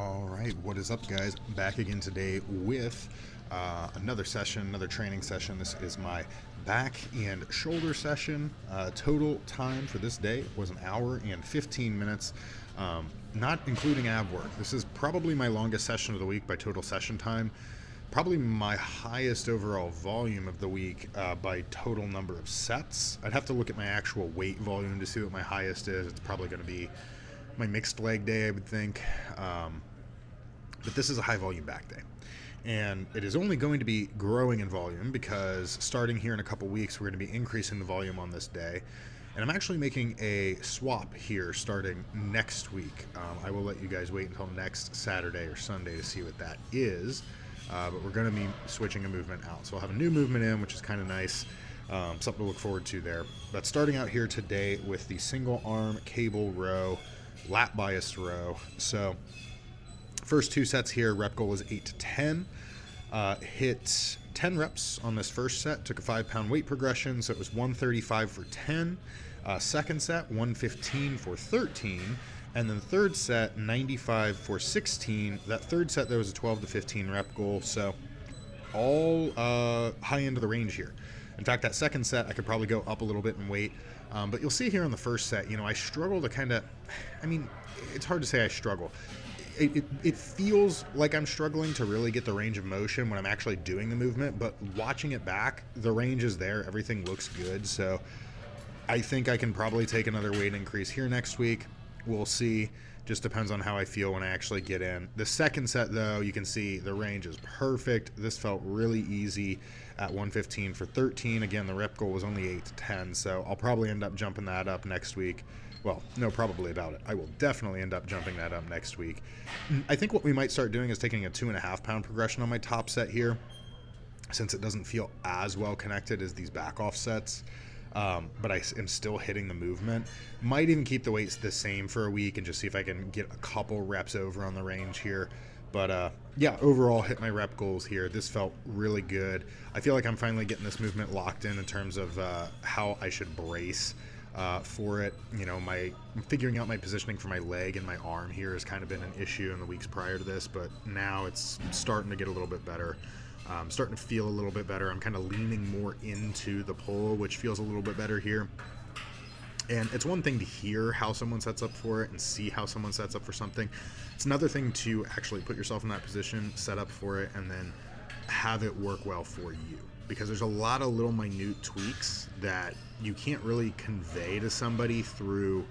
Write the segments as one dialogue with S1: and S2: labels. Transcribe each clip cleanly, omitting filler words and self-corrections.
S1: All right, what is up, guys? Back again today with another session, another training session. This is my back and shoulder session. Total time for this day was an hour and 15 minutes, not including ab work. This is probably my longest session of the week by total session time. Probably my highest overall volume of the week by total number of sets. I'd have to look at my actual weight volume to see what my highest is. It's probably going to be my mixed leg day, I would think. But this is a high volume back day. And it is only going to be growing in volume because starting here in a couple weeks, we're going to be increasing the volume on this day. And I'm actually making a swap here starting next week. I will let you guys wait until next Saturday or Sunday to see what that is. But we're going to be switching a movement out. So I'll have a new movement in, which is kind of nice. Something to look forward to there. But starting out here today with the single arm cable row, lat biased row. So first two sets here, rep goal was 8 to 10. Hit 10 reps on this first set, took a 5-pound weight progression, so it was 135 for 10. Second set, 115 for 13. And then third set, 95 for 16. That third set, there was a 12 to 15 rep goal, so all high end of the range here. In fact, that second set, I could probably go up a little bit in weight. But you'll see here on the first set, I struggle to it's hard to say I struggle. It feels like I'm struggling to really get the range of motion when I'm actually doing the movement, but watching it back, the range is there. Everything looks good. So I think I can probably take another weight increase here next week. We'll see. Just depends on how I feel when I actually get in. The second set, though, you can see the range is perfect. This felt really easy at 115 for 13. Again, the rep goal was only 8 to 10, so I'll probably end up jumping that up next week. Well, no, probably about it. I will definitely end up jumping that up next week. I think what we might start doing is taking a 2.5-pound progression on my top set here, since it doesn't feel as well connected as these back off sets. But I am still hitting the movement. Might even keep the weights the same for a week and just see if I can get a couple reps over on the range here. But yeah, overall hit my rep goals here. This felt really good. I feel like I'm finally getting this movement locked in terms of how I should brace for it. Figuring out my positioning for my leg and my arm here has kind of been an issue in the weeks prior to this, but now it's starting to get a little bit better. Starting to feel a little bit better. I'm kind of leaning more into the pull, which feels a little bit better here. And it's one thing to hear how someone sets up for it and see how someone sets up for something. It's another thing to actually put yourself in that position, set up for it, and then have it work well for you. Because there's a lot of little minute tweaks that you can't really convey to somebody through,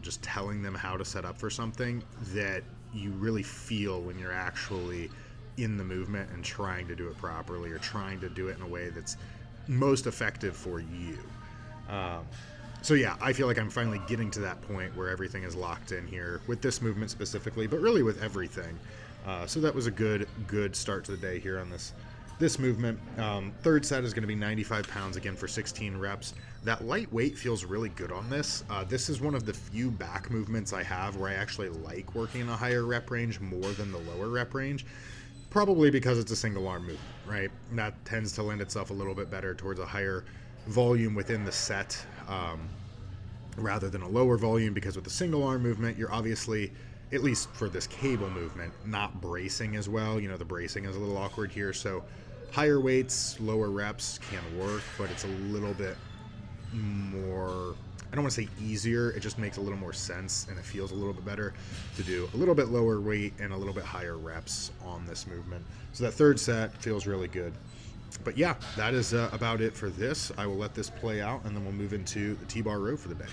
S1: just telling them how to set up for something that you really feel when you're actually in the movement and trying to do it properly or trying to do it in a way that's most effective for you. So yeah, I feel like I'm finally getting to that point where everything is locked in here with this movement specifically, but really with everything. So that was a good start to the day here on this movement. Third set is going to be 95 pounds again for 16 reps. That lightweight feels really good on this. This is one of the few back movements I have where I actually like working in a higher rep range more than the lower rep range. Probably because it's a single arm movement, right? That tends to lend itself a little bit better towards a higher volume within the set rather than a lower volume, because with the single arm movement, you're obviously, at least for this cable movement, not bracing as well. The bracing is a little awkward here. So higher weights, lower reps can work, but it's a little bit more, I don't want to say easier, it just makes a little more sense and it feels a little bit better to do a little bit lower weight and a little bit higher reps on this movement. So that third set feels really good. But yeah, that is about it for this. I will let this play out and then we'll move into the T-bar row for the day.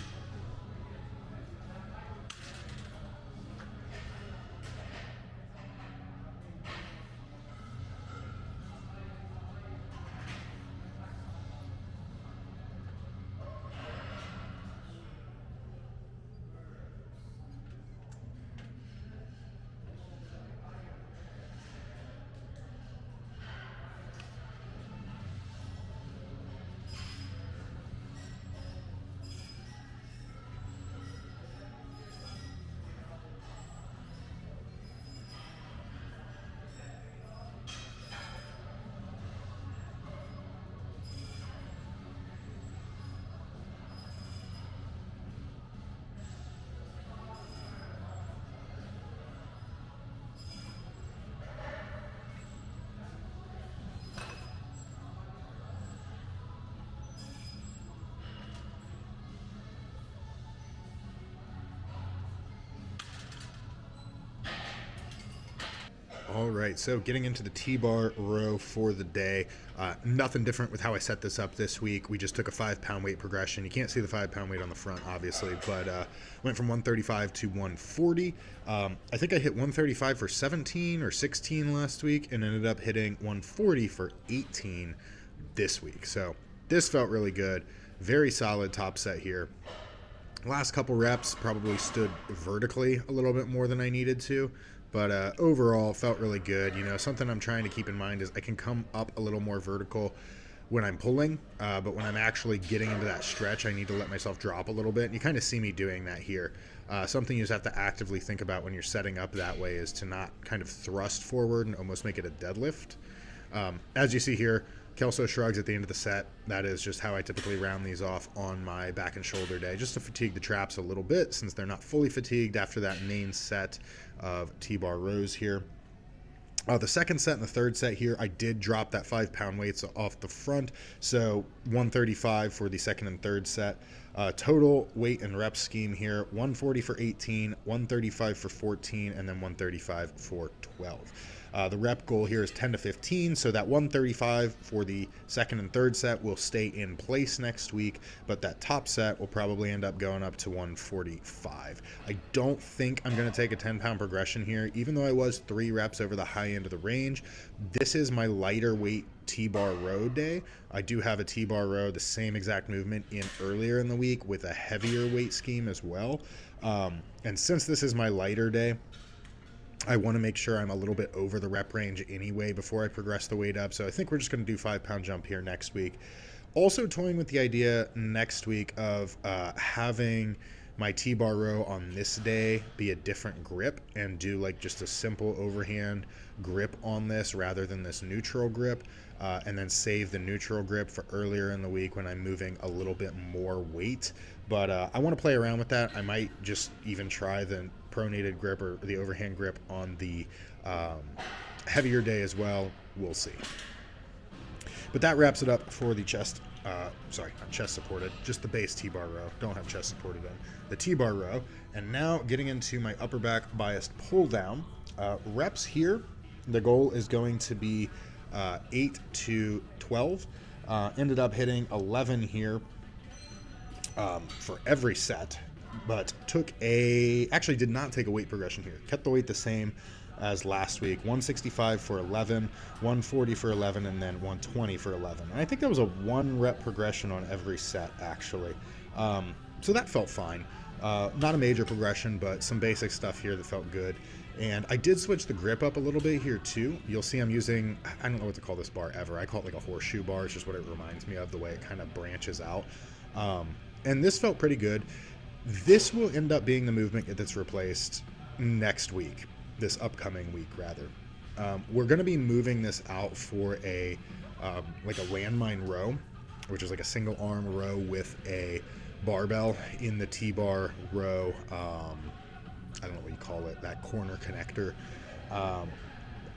S1: All right, so getting into the T-bar row for the day. Nothing different with how I set this up this week. We just took a 5-pound weight progression. You can't see the 5-pound weight on the front, obviously, but went from 135 to 140. I think I hit 135 for 17 or 16 last week and ended up hitting 140 for 18 this week. So this felt really good. Very solid top set here. Last couple reps probably stood vertically a little bit more than I needed to. But overall, felt really good. You know, something I'm trying to keep in mind is I can come up a little more vertical when I'm pulling, but when I'm actually getting into that stretch, I need to let myself drop a little bit. And you kind of see me doing that here. Something you just have to actively think about when you're setting up that way is to not kind of thrust forward and almost make it a deadlift. As you see here, Kelso shrugs at the end of the set. That is just how I typically round these off on my back and shoulder day, just to fatigue the traps a little bit since they're not fully fatigued after that main set of T-bar rows here. The second set and the third set here, I did drop that 5-pound weights off the front, so 135 for the second and third set. Total weight and rep scheme here, 140 for 18, 135 for 14, and then 135 for 12. The rep goal here is 10 to 15, so that 135 for the second and third set will stay in place next week, but that top set will probably end up going up to 145. I don't think I'm going to take a 10-pound progression here, even though I was 3 reps over the high end of the range. This is my lighter weight T-bar row day. I do have a T-bar row, the same exact movement in earlier in the week with a heavier weight scheme as well. And since this is my lighter day, I want to make sure I'm a little bit over the rep range anyway before I progress the weight up. So I think we're just going to do 5-pound jump here next week. Also toying with the idea next week of having my T-bar row on this day be a different grip and do like just a simple overhand grip on this rather than this neutral grip, and then save the neutral grip for earlier in the week when I'm moving a little bit more weight. But I want to play around with that. I might just even try the pronated grip or the overhand grip on the heavier day as well. We'll see. But that wraps it up for the chest, sorry, not chest supported, just the base T-bar row. Don't have chest supported in the T-bar row. And now getting into my upper back biased pull down. Reps here, the goal is going to be 8 to 12. Ended up hitting 11 here for every set, but actually did not take a weight progression here. Kept the weight the same as last week, 165 for 11, 140 for 11, and then 120 for 11. And I think that was a 1 rep progression on every set, actually. So that felt fine. Not a major progression, but some basic stuff here that felt good. And I did switch the grip up a little bit here too. You'll see I'm using, I don't know what to call this bar ever. I call it like a horseshoe bar. It's just what it reminds me of, the way it kind of branches out. And this felt pretty good. This will end up being the movement that's replaced next week, this upcoming week rather. We're going to be moving this out for a like a landmine row, which is like a single arm row with a barbell in the T-bar row. I don't know what you call it, that corner connector.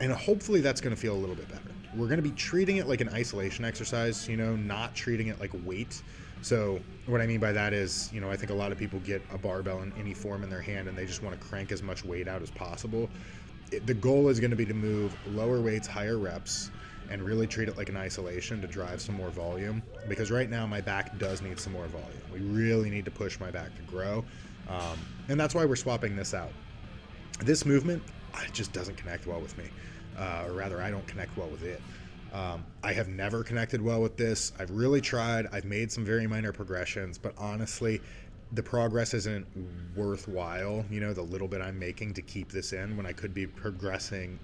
S1: And hopefully that's going to feel a little bit better. We're going to be treating it like an isolation exercise, you know, not treating it like weight. So what I mean by that is, you know, I think a lot of people get a barbell in any form in their hand and they just want to crank as much weight out as possible. The goal is going to be to move lower weights, higher reps, and really treat it like an isolation to drive some more volume. Because right now my back does need some more volume. We really need to push my back to grow. And that's why we're swapping this out. This movement, it just doesn't connect well with me. Or rather, I don't connect well with it. I have never connected well with this. I've really tried. I've made some very minor progressions, but honestly, the progress isn't worthwhile, you know, the little bit I'm making to keep this in when I could be progressing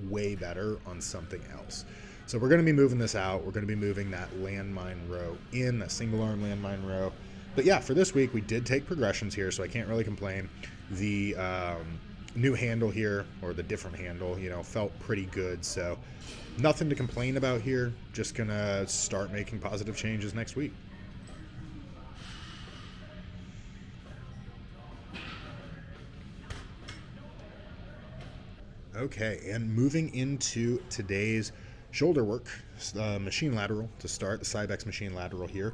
S1: way better on something else. So we're going to be moving this out. We're going to be moving that landmine row in, a single arm landmine row. But yeah, for this week, we did take progressions here, so I can't really complain. The new handle here, or the different handle, you know, felt pretty good. So nothing to complain about here. Just going to start making positive changes next week. Okay, and moving into today's shoulder work, machine lateral to start, the Cybex machine lateral here.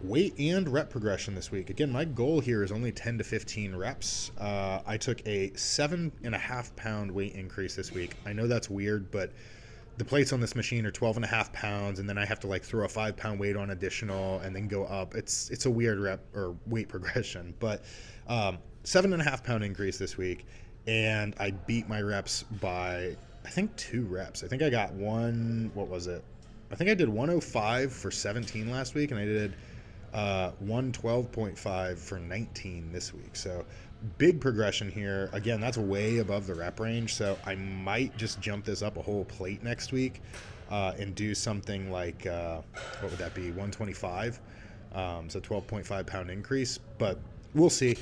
S1: weight and rep progression this week. Again, my goal here is only 10 to 15 reps. I took a 7.5 pound weight increase this week. I know that's weird, but the plates on this machine are 12.5 pounds, and then I have to like throw a 5 pound weight on additional and then go up. It's a weird rep or weight progression, but 7.5 pound increase this week, and I beat my reps by, I think, 2 reps. I think I got one, what was it? I think I did 105 for 17 last week, and I did 112.5 for 19 this week. So big progression here. Again, that's way above the rep range, so I might just jump this up a whole plate next week and do something like, what would that be, 125? So 12.5 pound increase, but we'll see.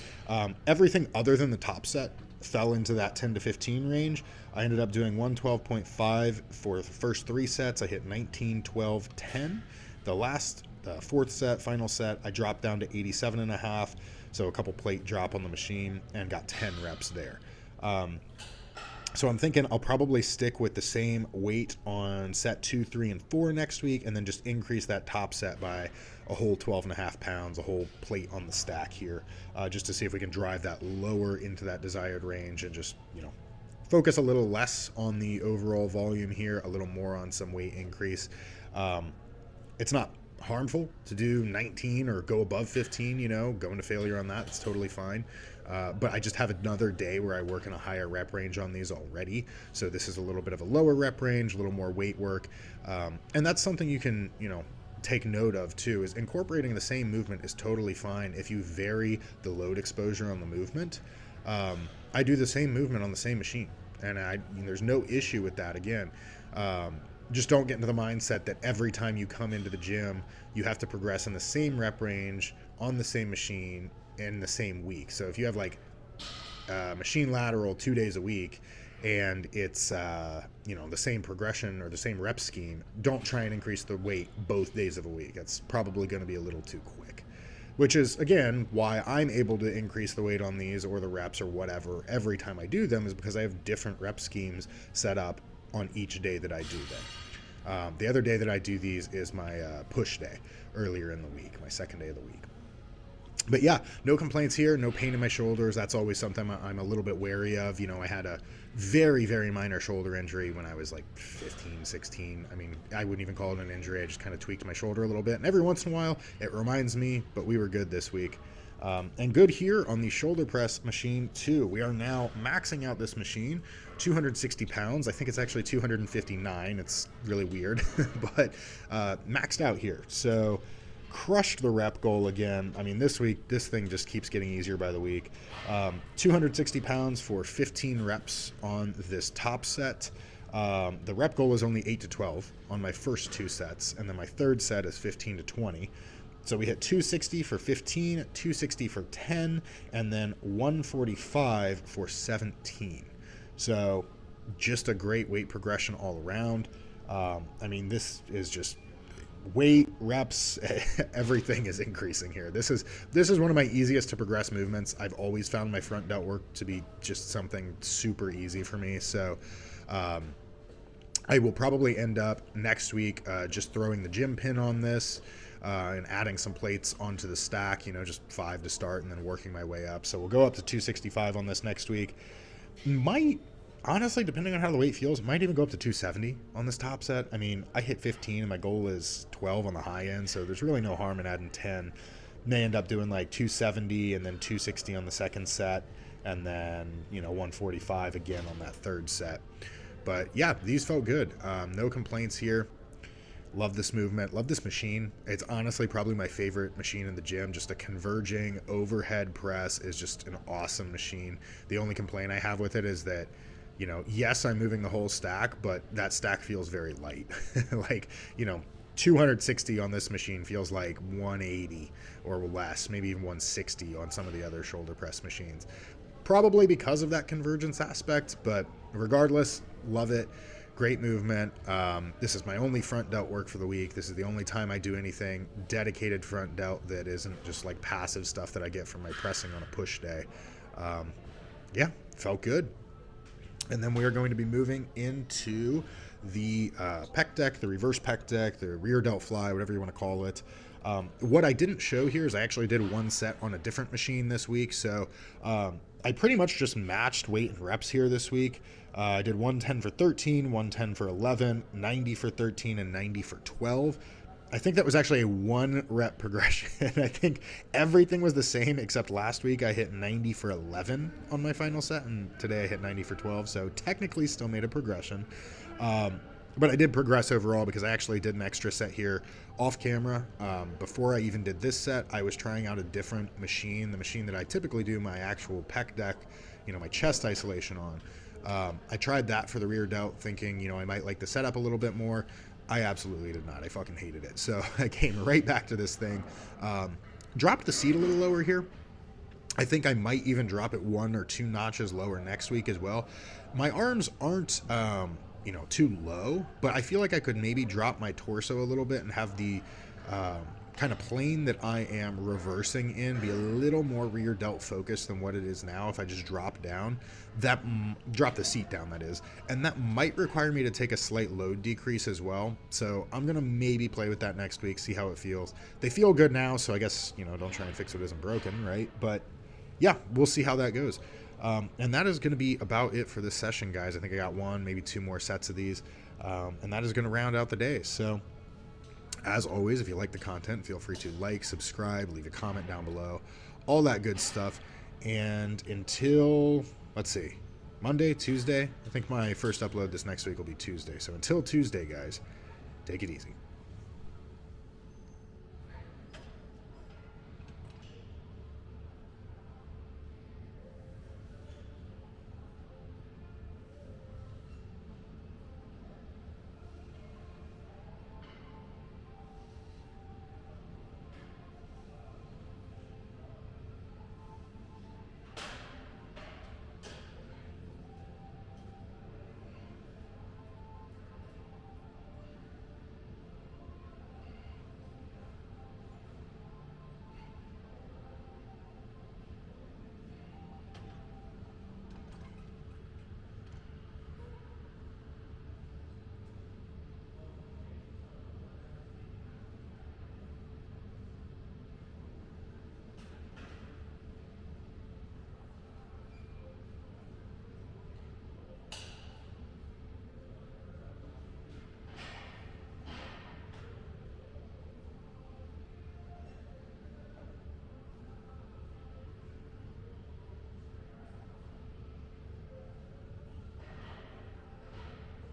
S1: Everything other than the top set fell into that 10 to 15 range. I ended up doing 112.5 for the first 3 sets. I hit 19, 12, 10. The last fourth set, final set, I dropped down to 87.5, so a couple plate drop on the machine, and got 10 reps there. So I'm thinking I'll probably stick with the same weight on set 2, 3, and 4 next week, and then just increase that top set by a whole 12.5 pounds, a whole plate on the stack here, just to see if we can drive that lower into that desired range and just, focus a little less on the overall volume here, a little more on some weight increase. It's not harmful to do 19 or go above 15, go into failure on that. It's totally fine. But I just have another day where I work in a higher rep range on these already. So this is a little bit of a lower rep range, a little more weight work. And that's something you can, take note of too, is incorporating the same movement is totally fine if you vary the load exposure on the movement. I do the same movement on the same machine, and there's no issue with that. Again, just don't get into the mindset that every time you come into the gym, you have to progress in the same rep range on the same machine in the same week. So if you have like machine lateral 2 days a week and it's the same progression or the same rep scheme, don't try and increase the weight both days of a week. That's probably going to be a little too quick, which is, again, why I'm able to increase the weight on these or the reps or whatever every time I do them, is because I have different rep schemes set up on each day that I do them. The other day that I do these is my push day earlier in the week, my second day of the week. But yeah, no complaints here, no pain in my shoulders. That's always something I'm a little bit wary of. I had a very, very minor shoulder injury when I was like 15, 16. I mean, I wouldn't even call it an injury. I just kind of tweaked my shoulder a little bit. And every once in a while, it reminds me, but we were good this week. And good here on the shoulder press machine too. We are now maxing out this machine, 260 pounds. I think it's actually 259. It's really weird, but maxed out here. So crushed the rep goal again. I mean, this week, this thing just keeps getting easier by the week. 260 pounds for 15 reps on this top set. The rep goal is only 8 to 12 on my first 2 sets, and then my third set is 15 to 20. So we hit 260 for 15, 260 for 10, and then 145 for 17. So just a great weight progression all around. I mean, this is just weight, reps, everything is increasing here. This is one of my easiest to progress movements. I've always found my front delt work to be just something super easy for me. So I will probably end up next week just throwing the gym pin on this and adding some plates onto the stack, just 5 to start and then working my way up. So we'll go up to 265 on this next week. Might, honestly, depending on how the weight feels, might even go up to 270 on this top set. I mean, I hit 15 and my goal is 12 on the high end, so there's really no harm in adding 10. May end up doing like 270 and then 260 on the second set, and then 145 again on that third set. But yeah, these felt good. No complaints here. Love this movement, love this machine. It's honestly probably my favorite machine in the gym. Just a converging overhead press is just an awesome machine. The only complaint I have with it is that, yes, I'm moving the whole stack, but that stack feels very light. Like, 260 on this machine feels like 180 or less, maybe even 160 on some of the other shoulder press machines. Probably because of that convergence aspect, but regardless, love it. Great movement. This is my only front delt work for the week. This is the only time I do anything dedicated front delt that isn't just like passive stuff that I get from my pressing on a push day. Yeah, felt good. And then we are going to be moving into the Pec Deck, the reverse Pec Deck, the rear delt fly, whatever you want to call it. What I didn't show here is I actually did one set on a different machine this week. So I pretty much just matched weight and reps here this week. I did 110 for 13, 110 for 11, 90 for 13, and 90 for 12. I think that was actually a 1 rep progression. I think everything was the same except last week I hit 90 for 11 on my final set, and today I hit 90 for 12. So technically still made a progression. But I did progress overall because I actually did an extra set here off camera. Before I even did this set, I was trying out a different machine, the machine that I typically do my actual pec deck, my chest isolation on. I tried that for the rear delt thinking, I might like the setup a little bit more. I absolutely did not. I fucking hated it. So I came right back to this thing. Dropped the seat a little lower here. I think I might even drop it 1 or 2 notches lower next week as well. My arms aren't, too low, but I feel like I could maybe drop my torso a little bit and have the kind of plane that I am reversing in be a little more rear delt focused than what it is now. If I just drop down, drop the seat down, that is, and that might require me to take a slight load decrease as well. So I'm gonna maybe play with that next week, see how it feels. They feel good now, so I guess don't try and fix what isn't broken, right? But yeah, we'll see how that goes. And that is going to be about it for this session, guys. I think I got 1, maybe 2 more sets of these, and that is going to round out the day. So as always, if you like the content, feel free to like, subscribe, leave a comment down below, all that good stuff. And until, let's see, Monday, Tuesday, I think my first upload this next week will be Tuesday. So until Tuesday, guys, take it easy.